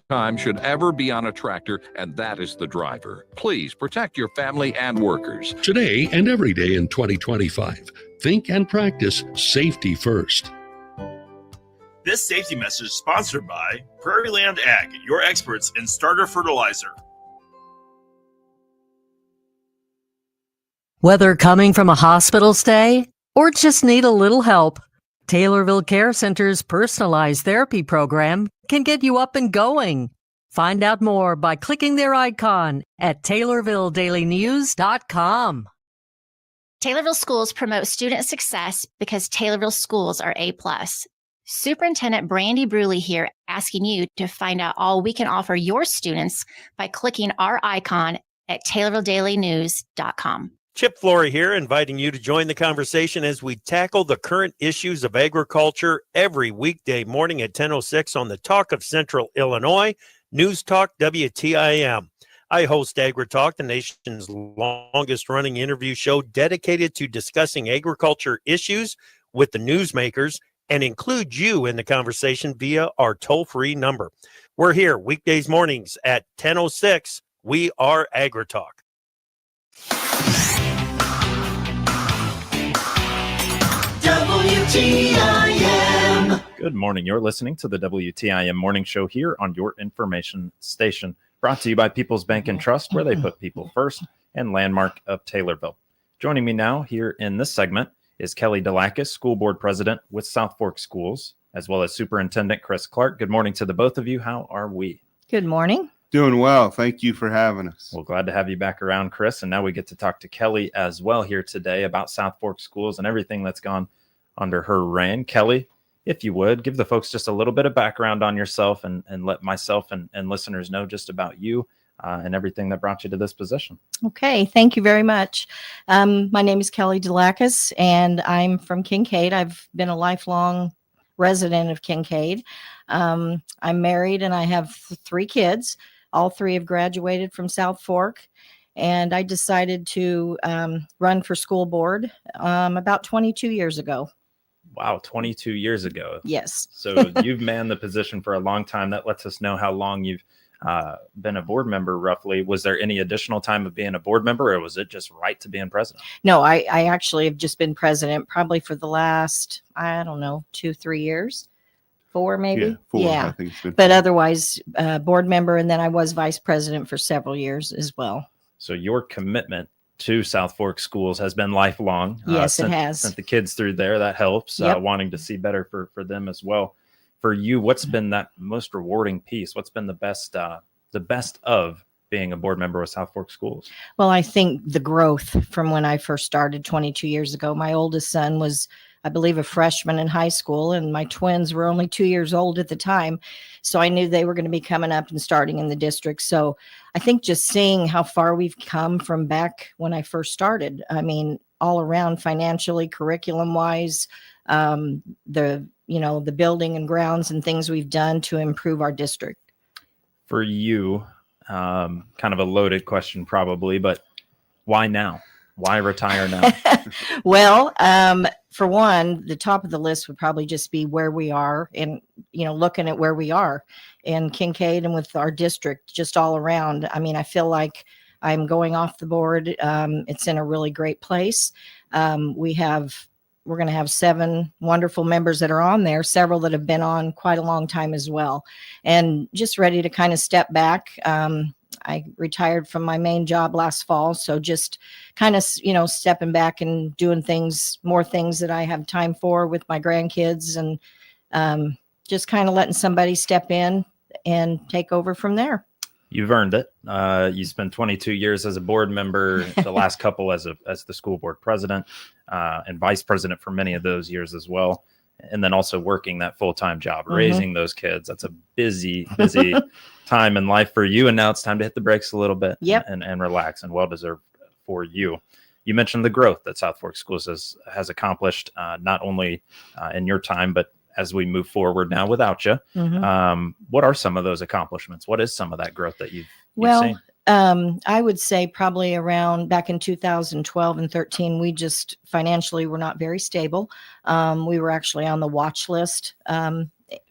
time should ever be on a tractor, and that is the driver. Please protect your family and workers. Today and every day in 2025, think and practice safety first. This safety message is sponsored by Prairie Land Ag, your experts in starter fertilizer. Whether coming from a hospital stay or just need a little help, Taylorville Care Center's personalized therapy program can get you up and going. Find out more by clicking their icon at TaylorvilleDailyNews.com. Taylorville Schools promote student success because Taylorville schools are A+. Superintendent Brandy Bruley here, asking you to find out all we can offer your students by clicking our icon at TaylorvilleDailyNews.com. Chip Flory here, inviting you to join the conversation as we tackle the current issues of agriculture every weekday morning at 10:06 on the Talk of Central Illinois, News Talk WTIM. I host AgriTalk, the nation's longest-running interview show dedicated to discussing agriculture issues with the newsmakers and include you in the conversation via our toll-free number. We're here weekdays mornings at 10:06. We are AgriTalk. WTIM. Good morning. You're listening to the WTIM Morning Show here on your information station. Brought to you by People's Bank and Trust, where they put people first, and Landmark of Taylorville. Joining me now here in this segment is Kelly Delakis, School Board President with South Fork Schools, as well as Superintendent Chris Clark. Good morning to the both of you. How are we? Good morning. Doing well. Thank you for having us. Well, glad to have you back around, Chris. And now we get to talk to Kelly as well here today about South Fork Schools and everything that's gone under her reign. Kelly, if you would, give the folks just a little bit of background on yourself and let myself and listeners know just about you and everything that brought you to this position. Okay, thank you very much. My name is Kelly Delakis, and I'm from Kincaid. I've been a lifelong resident of Kincaid. I'm married, and I have 3 kids. All 3 have graduated from South Fork, and I decided to run for school board about 22 years ago. Wow, 22 years ago. Yes. So you've manned the position for a long time. That lets us know how long you've been a board member, roughly. Was there any additional time of being a board member, or was it just right to being president? No, I actually have just been president probably for the last, 2-3 years. 4 maybe. Yeah, 4. Yeah. I think it's been but 4. Otherwise, board member, and then I was vice president for several years as well. So your commitment to South Fork Schools has been lifelong. Yes, it has. Sent the kids through there. That helps. Yep. Wanting to see better for them as well. For you, what's been that most rewarding piece? What's been the best of being a board member with South Fork Schools? Well, I think the growth from when I first started 22 years ago. My oldest son was, I believe, a freshman in high school, and my twins were only 2 years old at the time. So I knew they were going to be coming up and starting in the district. So I think just seeing how far we've come from back when I first started, I mean, all around financially, curriculum wise, the building and grounds and things we've done to improve our district. For you, kind of a loaded question probably, but why now? Why retire now? Well, for one, the top of the list would probably just be where we are and, looking at where we are in Kincaid and with our district just all around. I mean, I feel like I'm going off the board. It's in a really great place. We're going to have 7 wonderful members that are on there, several that have been on quite a long time as well, and just ready to kind of step back. I retired from my main job last fall. So just kind of, stepping back and doing more things that I have time for with my grandkids, and just kind of letting somebody step in and take over from there. You've earned it. You spent 22 years as a board member, the last couple as the school board president, and vice president for many of those years as well. And then also working that full-time job, raising those kids. That's a busy time in life for you. And now it's time to hit the brakes a little bit. Yep. and relax, and well-deserved for you. You mentioned the growth that South Fork Schools has accomplished, not only in your time, but as we move forward now without you. What are some of those accomplishments? What is some of that growth that you've seen? I would say probably around back in 2012 and 13, we just financially were not very stable. We were actually on the watch list.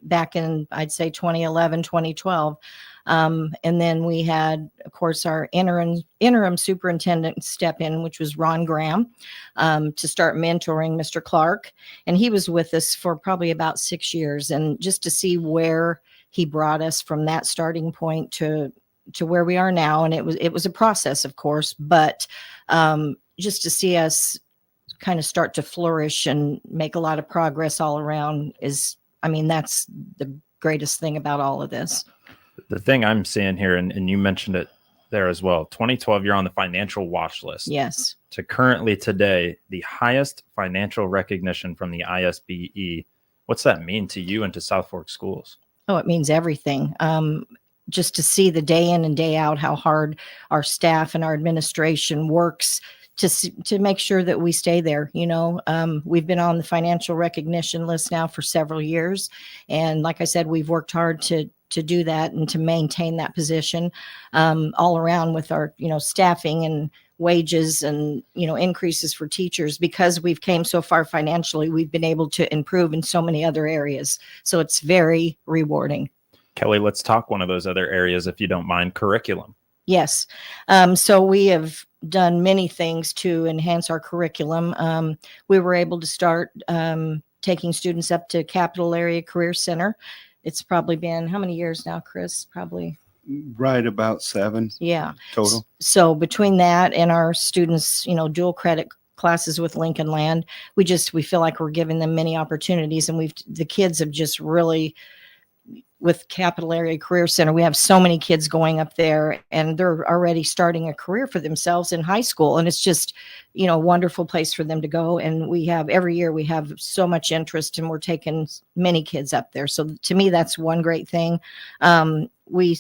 back in, I'd say 2011, 2012. And then we had, of course, our interim superintendent step in, which was Ron Graham, to start mentoring Mr. Clark. And he was with us for probably about 6 years. And just to see where he brought us from that starting point to where we are now. And it was a process, of course, but just to see us kind of start to flourish and make a lot of progress all around that's the greatest thing about all of this. The thing I'm seeing here, and you mentioned it there as well, 2012, you're on the financial watch list. Yes. To currently today, the highest financial recognition from the ISBE. What's that mean to you and to South Fork schools? Oh, it means everything. Just to see the day in and day out how hard our staff and our administration works to make sure that we stay there. We've been on the financial recognition list now for several years. And like I said, we've worked hard to do that and to maintain that position all around with our, staffing and wages and, increases for teachers. Because we've came so far financially, we've been able to improve in so many other areas. So it's very rewarding. Kelly, let's talk one of those other areas, if you don't mind, curriculum. Yes. So we have done many things to enhance our curriculum. We were able to start taking students up to Capital Area Career Center. It's probably been how many years now, Chris? Probably Right about 7. Yeah. Total. So between that and our students, dual credit classes with Lincoln Land, we feel like we're giving them many opportunities, and the kids have just really, with Capital Area Career Center, we have so many kids going up there and they're already starting a career for themselves in high school. And it's just, a wonderful place for them to go. And every year we have so much interest, and we're taking many kids up there. So to me, that's one great thing. We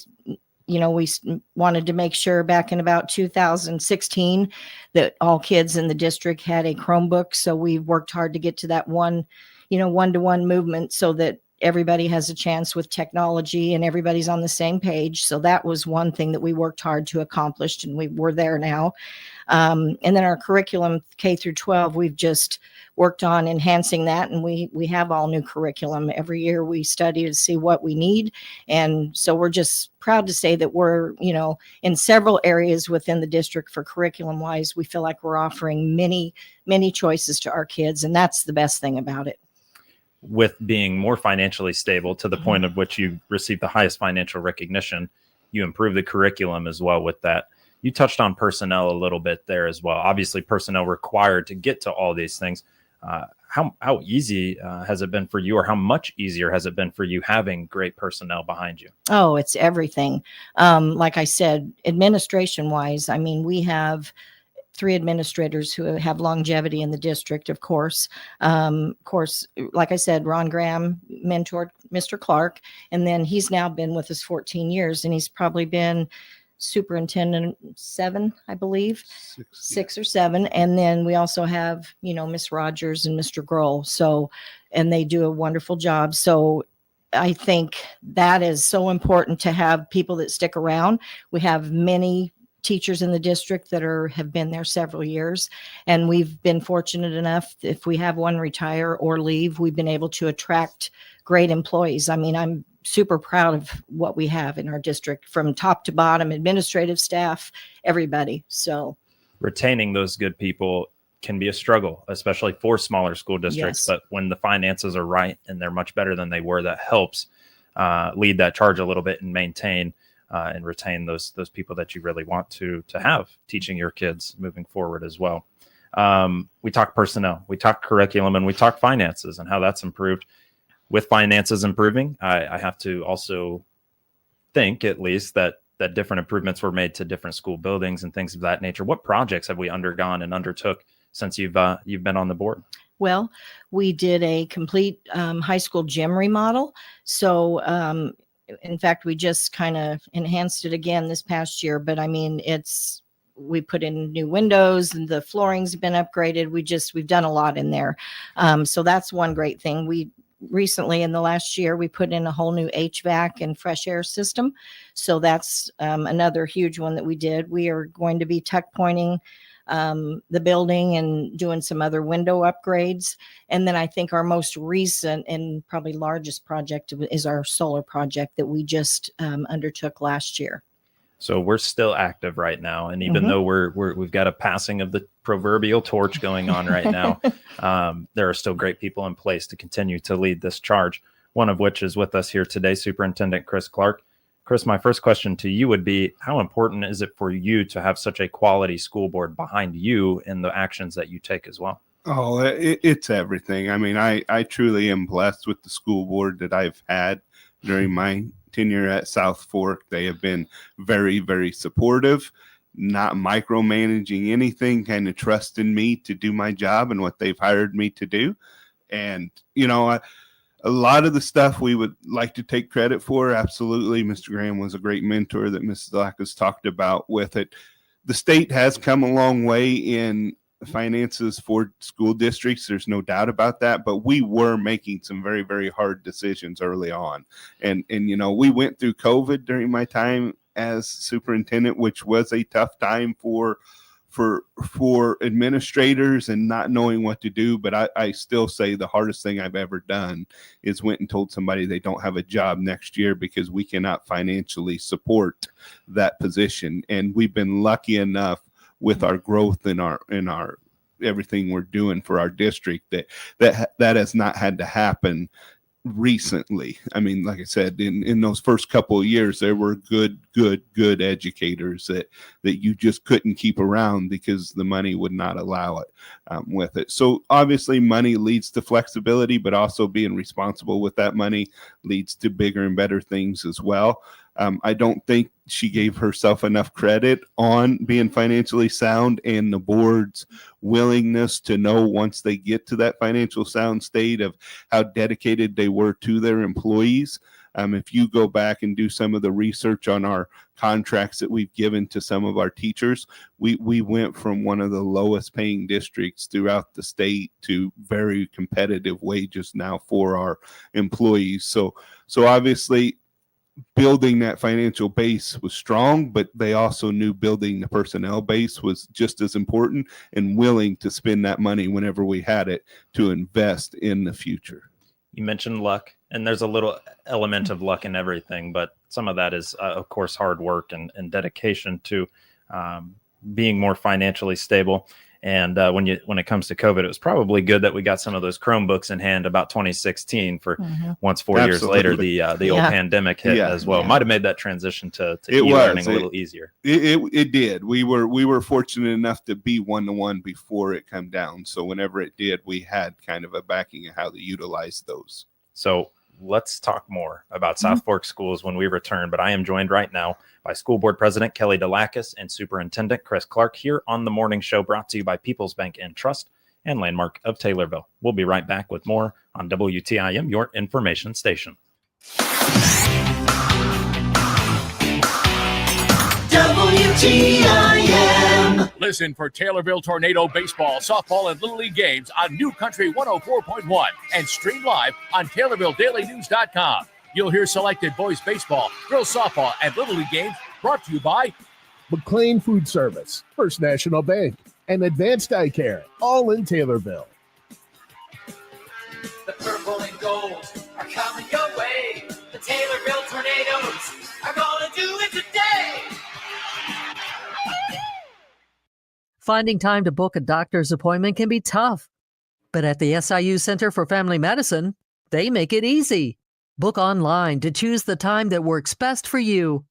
wanted to make sure back in about 2016 that all kids in the district had a Chromebook. So we worked hard to get to that one-to-one movement so that everybody has a chance with technology and everybody's on the same page. So that was one thing that we worked hard to accomplish, and we're there now. And then our curriculum, K through 12, we've just worked on enhancing that, and we have all new curriculum. Every year we study to see what we need. And so we're just proud to say that we're, in several areas within the district for curriculum wise, we feel like we're offering many, many choices to our kids. And that's the best thing about it. With being more financially stable to the point of which you receive the highest financial recognition, you improve the curriculum as well with that. You touched on personnel a little bit there as well. Obviously, personnel required to get to all these things. How easy has it been for you, or how much easier has it been for you having great personnel behind you? Oh, it's everything. Like I said, administration wise, we have 3 administrators who have longevity in the district, of course. Like I said, Ron Graham mentored Mr. Clark, and then he's now been with us 14 years, and he's probably been superintendent 7, I believe, 6 or 7. And then we also have, Miss Rogers and Mr. Grohl. So, and they do a wonderful job. So I think that is so important to have people that stick around. We have many teachers in the district that have been there several years, and we've been fortunate enough, if we have one retire or leave, we've been able to attract great employees. I'm super proud of what we have in our district, from top to bottom, administrative staff, everybody. So retaining those good people can be a struggle, especially for smaller school districts. Yes. But when the finances are right and they're much better than they were, that helps lead that charge a little bit and maintain and retain those people that you really want to have teaching your kids moving forward as well. We talk personnel, we talk curriculum, and we talk finances and how that's improved. With finances improving, I have to also think, at least, that different improvements were made to different school buildings and things of that nature. What projects have we undergone and undertook since you've been on the board? Well, we did a complete high school gym remodel. So in fact, we just kind of enhanced it again this past year, but we put in new windows and the flooring's been upgraded. We've done a lot in there. So that's one great thing. We recently, in the last year, we put in a whole new HVAC and fresh air system. So that's another huge one that we did. We are going to be tuck pointing the building and doing some other window upgrades. And then I think our most recent and probably largest project is our solar project that we just undertook last year. So we're still active right now, and even though we've got a passing of the proverbial torch going on right now, there are still great people in place to continue to lead this charge. One of which is with us here today, Superintendent Chris Clark. Chris, my first question to you would be: how important is it for you to have such a quality school board behind you in the actions that you take as well? Oh, it's everything. I mean, I truly am blessed with the school board that I've had during my tenure at South Fork. They have been very, very supportive, not micromanaging anything, kind of trusting me to do my job and what they've hired me to do. And, you know, a lot of the stuff we would like to take credit for. Absolutely. Mr. Graham was a great mentor that Mrs. Lack has talked about with it. The state has come a long way in finances for school districts. There's no doubt about that, but we were making some very, very hard decisions early on. And you know, we went through COVID during my time as superintendent, which was a tough time for administrators and not knowing what to do. But I still say the hardest thing I've ever done is went and told somebody they don't have a job next year because we cannot financially support that position. And we've been lucky enough with our growth in our everything we're doing for our district that has not had to happen recently. I mean, like I said, in those first couple of years, there were good educators that you just couldn't keep around because the money would not allow it with it. So obviously money leads to flexibility, but also being responsible with that money leads to bigger and better things as well. I don't think she gave herself enough credit on being financially sound and the board's willingness to know once they get to that financial sound state of how dedicated they were to their employees. If you go back and do some of the research on our contracts that we've given to some of our teachers, we went from one of the lowest paying districts throughout the state to very competitive wages now for our employees. So obviously, building that financial base was strong, but they also knew building the personnel base was just as important and willing to spend that money whenever we had it to invest in the future. You mentioned luck, and there's a little element of luck in everything, but some of that is, of course, hard work and dedication to being more financially stable. And when it comes to COVID, it was probably good that we got some of those Chromebooks in hand about 2016 for once 4 years later, the old pandemic hit as well. Might have made that transition to e-learning a little easier. It did. We were fortunate enough to be one-to-one before it come down. So whenever it did, we had kind of a backing of how to utilize those. So let's talk more about South Fork schools when we return. But I am joined right now by School Board President Kelly Delakis and Superintendent Chris Clark here on the morning show, brought to you by People's Bank and Trust and Landmark of Taylorville. We'll be right back with more on WTIM, your information station. WTIM. Listen for Taylorville Tornado baseball, softball, and Little League games on New Country 104.1 and stream live on TaylorvilleDailyNews.com. You'll hear selected boys baseball, girls softball, and Little League games brought to you by McLean Food Service, First National Bank, and Advanced Eye Care, all in Taylorville. The purple and gold are coming your way. The Taylorville Tornadoes are going to do it today. Finding time to book a doctor's appointment can be tough, but at the SIU Center for Family Medicine, they make it easy. Book online to choose the time that works best for you.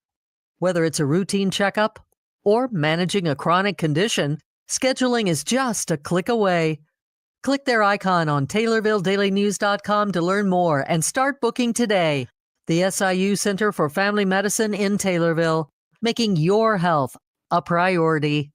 Whether it's a routine checkup or managing a chronic condition, scheduling is just a click away. Click their icon on TaylorvilleDailyNews.com to learn more and start booking today. The SIU Center for Family Medicine in Taylorville, making your health a priority.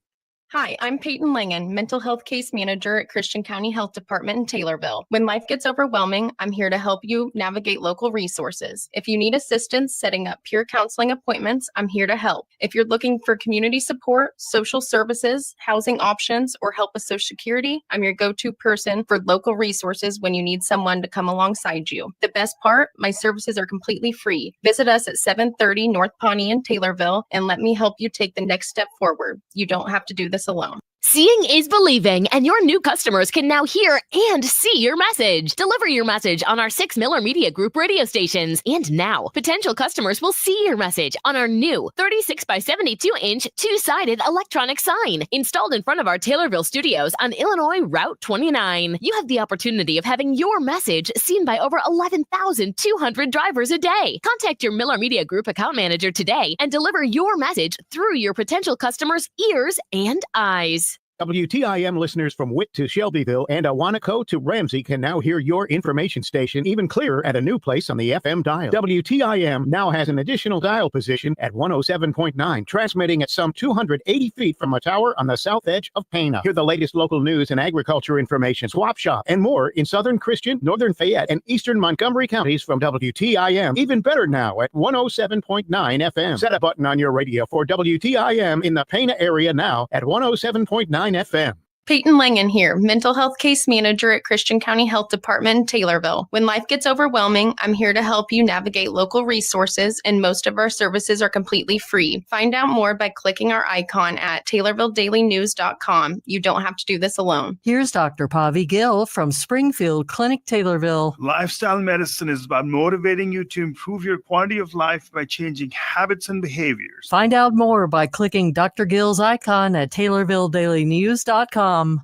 Hi, I'm Peyton Langen, Mental Health Case Manager at Christian County Health Department in Taylorville. When life gets overwhelming, I'm here to help you navigate local resources. If you need assistance setting up peer counseling appointments, I'm here to help. If you're looking for community support, social services, housing options, or help with Social Security, I'm your go-to person for local resources when you need someone to come alongside you. The best part, my services are completely free. Visit us at 730 North Pawnee in Taylorville and let me help you take the next step forward. You don't have to do this alone. Seeing is believing, and your new customers can now hear and see your message. Deliver your message on our 6 Miller Media Group radio stations. And now, potential customers will see your message on our new 36 by 72-inch two-sided electronic sign installed in front of our Taylorville studios on Illinois Route 29. You have the opportunity of having your message seen by over 11,200 drivers a day. Contact your Miller Media Group account manager today and deliver your message through your potential customers' ears and eyes. WTIM listeners from Witt to Shelbyville and Awanaco to Ramsey can now hear your information station even clearer at a new place on the FM dial. WTIM now has an additional dial position at 107.9, transmitting at some 280 feet from a tower on the south edge of Pana. Hear the latest local news and agriculture information, swap shop, and more in southern Christian, northern Fayette, and eastern Montgomery counties from WTIM. Even better now at 107.9 FM. Set a button on your radio for WTIM in the Pana area now at 107.9 FM. Peyton Langen here, mental health case manager at Christian County Health Department in Taylorville. When life gets overwhelming, I'm here to help you navigate local resources, and most of our services are completely free. Find out more by clicking our icon at TaylorvilleDailyNews.com. You don't have to do this alone. Here's Dr. Pavi Gill from Springfield Clinic, Taylorville. Lifestyle medicine is about motivating you to improve your quality of life by changing habits and behaviors. Find out more by clicking Dr. Gill's icon at TaylorvilleDailyNews.com. WTIM.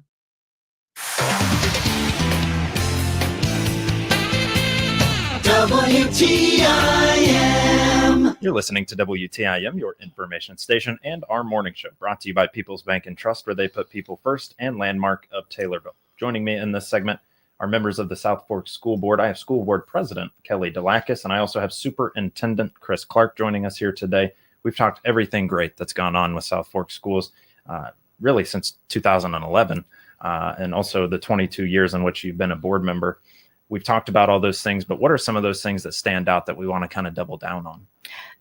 You're listening to WTIM, your information station, and our morning show, brought to you by People's Bank and Trust, where they put people first, and Landmark of Taylorville. Joining me in this segment are members of the South Fork School Board. I have School Board President Kelly Delakis, and I also have Superintendent Chris Clark joining us here today. We've talked everything great that's gone on with South Fork Schools, really since 2011. And also the 22 years in which you've been a board member. We've talked about all those things, but what are some of those things that stand out that we want to kind of double down on?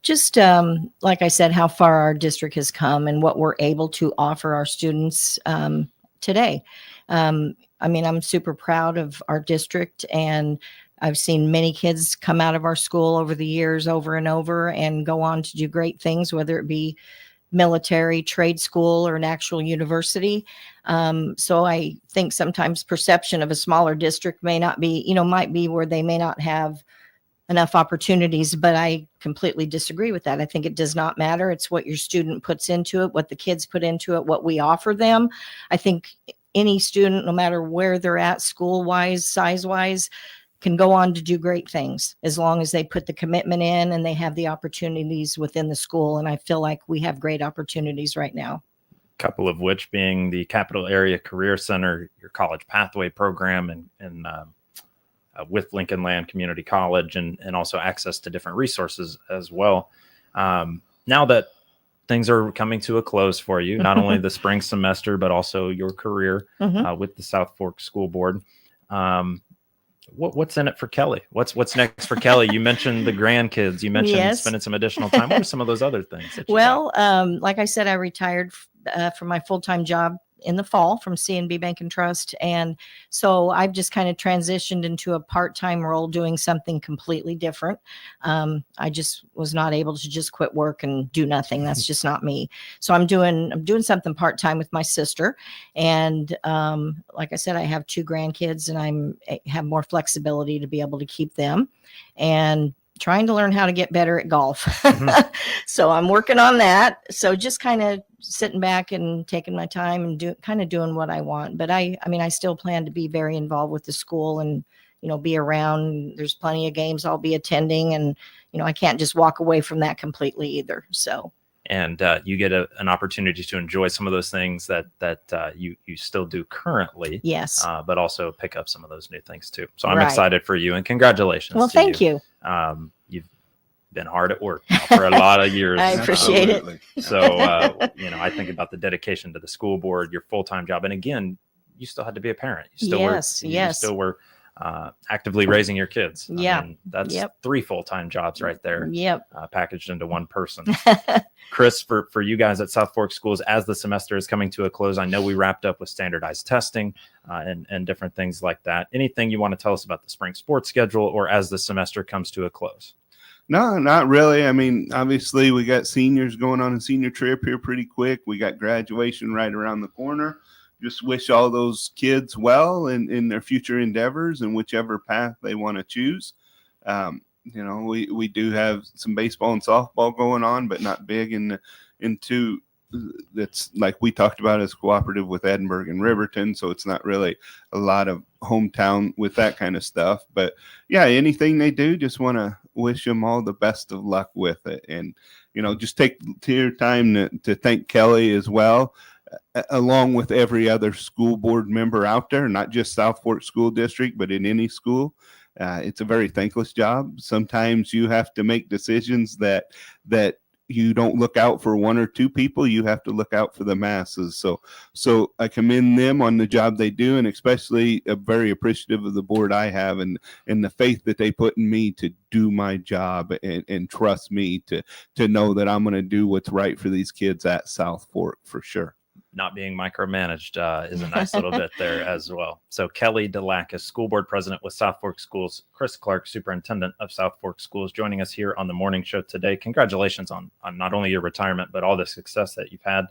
Just like I said, how far our district has come and what we're able to offer our students today. I mean, I'm super proud of our district, and I've seen many kids come out of our school over the years, over and over, and go on to do great things, whether it be military, trade school, or an actual university. So I think sometimes perception of a smaller district may not be, might be where they may not have enough opportunities, but I completely disagree with that. I think it does not matter. It's what your student puts into it, what the kids put into it, what we offer them. I think any student, no matter where they're at, school-wise, size-wise, can go on to do great things as long as they put the commitment in and they have the opportunities within the school. And I feel like we have great opportunities right now. A couple of which being the Capital Area Career Center, your college pathway program, and with Lincoln Land Community College, and also access to different resources as well. Now that things are coming to a close for you, not only the spring semester, but also your career with the South Fork School Board. What's in it for Kelly? What's next for Kelly? You mentioned the grandkids. You mentioned spending some additional time. What are some of those other things? Like I said, I retired from my full-time job in the fall from CNB Bank and Trust. And so I've just kind of transitioned into a part-time role doing something completely different. I just was not able to just quit work and do nothing. That's just not me. So I'm doing something part-time with my sister. And like I said, I have 2 grandkids, and I have more flexibility to be able to keep them, and trying to learn how to get better at golf. So I'm working on that. So just kind of sitting back and taking my time and doing what I want. But I mean, I still plan to be very involved with the school and, be around. There's plenty of games I'll be attending, and, I can't just walk away from that completely either. So. And you get an opportunity to enjoy some of those things that you still do currently. Yes. But also pick up some of those new things too. So I'm excited for you, and congratulations. Well, thank you. You've been hard at work for a lot of years. I appreciate it. So, I think about the dedication to the school board, your full-time job. And again, you still had to be a parent. You still were actively raising your kids. Yeah. That's 3 full-time jobs right there. Yep. Packaged into one person. Chris, for you guys at South Fork Schools, as the semester is coming to a close, I know we wrapped up with standardized testing and different things like that. Anything you want to tell us about the spring sports schedule, or as the semester comes to a close? No, not really. I mean, obviously, we got seniors going on a senior trip here pretty quick. We got graduation right around the corner. Just wish all those kids well in their future endeavors and whichever path they want to choose. We do have some baseball and softball going on, but not big into that's like we talked about as cooperative with Edinburgh and Riverton. So it's not really a lot of hometown with that kind of stuff. But yeah, anything they do, just want to wish them all the best of luck with it. And, just take your time to thank Kelly as well, along with every other school board member out there, not just South Fork School District, but in any school. It's a very thankless job. Sometimes you have to make decisions that you don't look out for one or two people. You have to look out for the masses. So I commend them on the job they do, and especially very appreciative of the board I have and the faith that they put in me to do my job and trust me to know that I'm going to do what's right for these kids at South Fork for sure. Not being micromanaged is a nice little bit there as well. So Kelly Delacus, school board president with South Fork Schools, Chris Clark, superintendent of South Fork Schools, joining us here on the morning show today. Congratulations on not only your retirement, but all the success that you've had,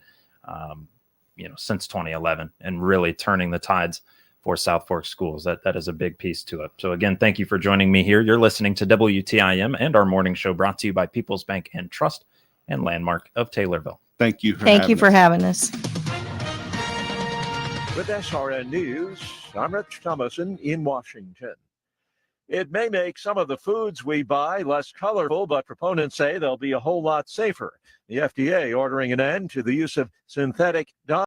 since 2011 and really turning the tides for South Fork Schools. That is a big piece to it. So again, thank you for joining me here. You're listening to WTIM and our morning show brought to you by People's Bank and Trust and Landmark of Taylorville. Thank you. Thank you for having us. With SRN News, I'm Rich Thomason in Washington. It may make some of the foods we buy less colorful, but proponents say they'll be a whole lot safer. The FDA ordering an end to the use of synthetic dyes.